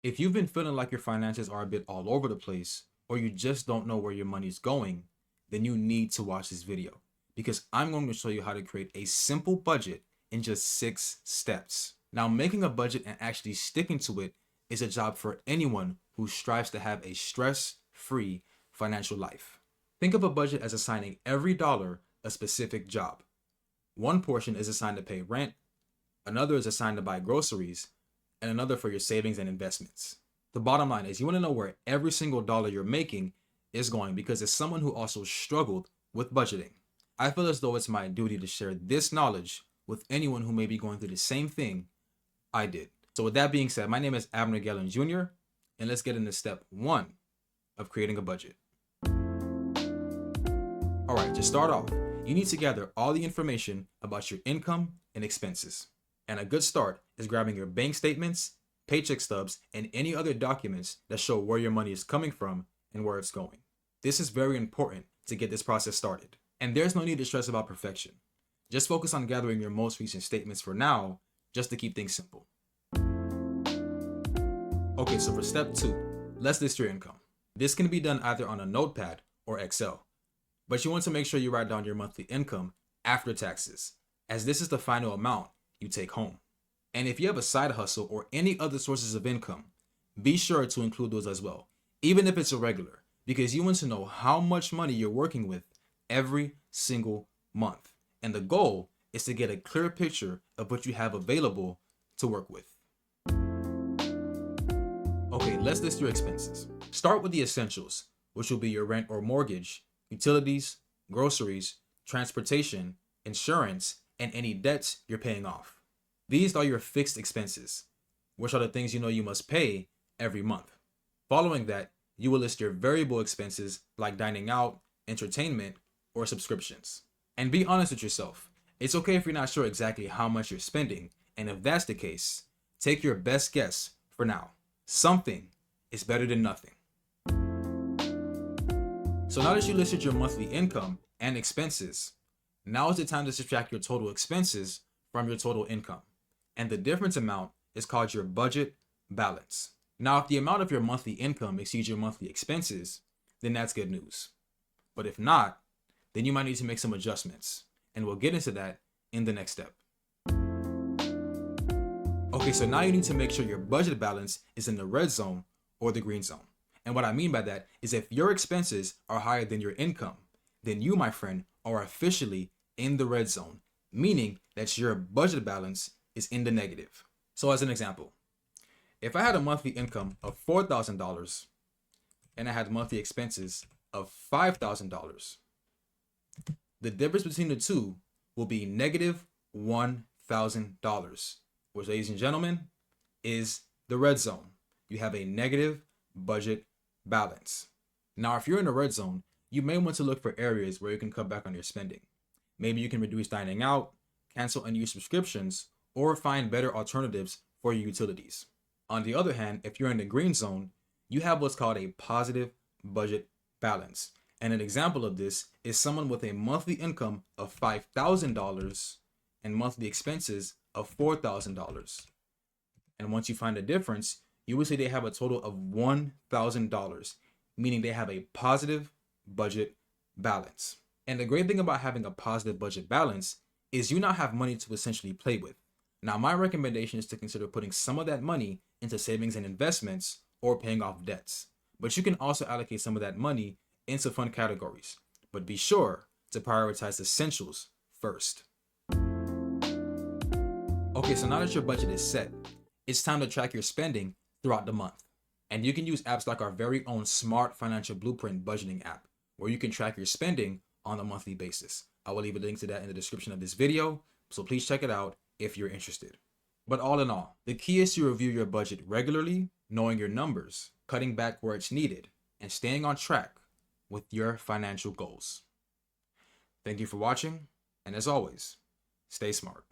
If you've been feeling like your finances are a bit all over the place, or you just don't know where your money's going, then you need to watch this video because I'm going to show you how to create a simple budget in just 6 steps. Now, making a budget and actually sticking to it is a job for anyone who strives to have a stress-free financial life. Think of a budget as assigning every dollar a specific job. One portion is assigned to pay rent, another is assigned to buy groceries, and another for your savings and investments. The bottom line is you want to know where every single dollar you're making is going because as someone who also struggled with budgeting, I feel as though it's my duty to share this knowledge with anyone who may be going through the same thing I did. So with that being said, my name is Abner Gellin Jr., and let's get into step 1 of creating a budget. All right, to start off, you need to gather all the information about your income and expenses. And a good start is grabbing your bank statements, paycheck stubs, and any other documents that show where your money is coming from and where it's going. This is very important to get this process started. And there's no need to stress about perfection. Just focus on gathering your most recent statements for now, just to keep things simple. Okay, so for step 2, let's list your income. This can be done either on a notepad or Excel, but you want to make sure you write down your monthly income after taxes, as this is the final amount you take home. And if you have a side hustle or any other sources of income, be sure to include those as well, even if it's irregular, because you want to know how much money you're working with every single month. And the goal is to get a clear picture of what you have available to work with. Okay, let's list your expenses. Start with the essentials, which will be your rent or mortgage, utilities, groceries, transportation, insurance, and any debts you're paying off. These are your fixed expenses, which are the things you know you must pay every month. Following that, you will list your variable expenses like dining out, entertainment, or subscriptions. And be honest with yourself. It's okay if you're not sure exactly how much you're spending, and if that's the case, take your best guess for now. Something is better than nothing. So now that you listed your monthly income and expenses, now is the time to subtract your total expenses from your total income. And the difference amount is called your budget balance. Now, if the amount of your monthly income exceeds your monthly expenses, then that's good news. But if not, then you might need to make some adjustments. And we'll get into that in the next step. Okay, so now you need to make sure your budget balance is in the red zone or the green zone. And what I mean by that is if your expenses are higher than your income, then you, my friend, are officially in the red zone, meaning that your budget balance is in the negative. So as an example, if I had a monthly income of $4,000 and I had monthly expenses of $5,000, the difference between the two will be negative $1,000, which, ladies and gentlemen, is the red zone. You have a negative budget balance. Now, if you're in the red zone, you may want to look for areas where you can cut back on your spending. Maybe you can reduce dining out, cancel unused subscriptions, or find better alternatives for your utilities. On the other hand, if you're in the green zone, you have what's called a positive budget balance. And an example of this is someone with a monthly income of $5,000 and monthly expenses of $4,000. And once you find a difference, you would say they have a total of $1,000, meaning they have a positive budget balance. And the great thing about having a positive budget balance is you now have money to essentially play with. Now, my recommendation is to consider putting some of that money into savings and investments or paying off debts. But you can also allocate some of that money into fund categories. But be sure to prioritize essentials first. Okay, so now that your budget is set, it's time to track your spending throughout the month. And you can use apps like our very own Smart Financial Blueprint budgeting app, where you can track your spending on a monthly basis. I will leave a link to that in the description of this video, so please check it out if you're interested. But all in all, the key is to review your budget regularly, knowing your numbers, cutting back where it's needed, and staying on track with your financial goals. Thank you for watching, and as always, stay smart.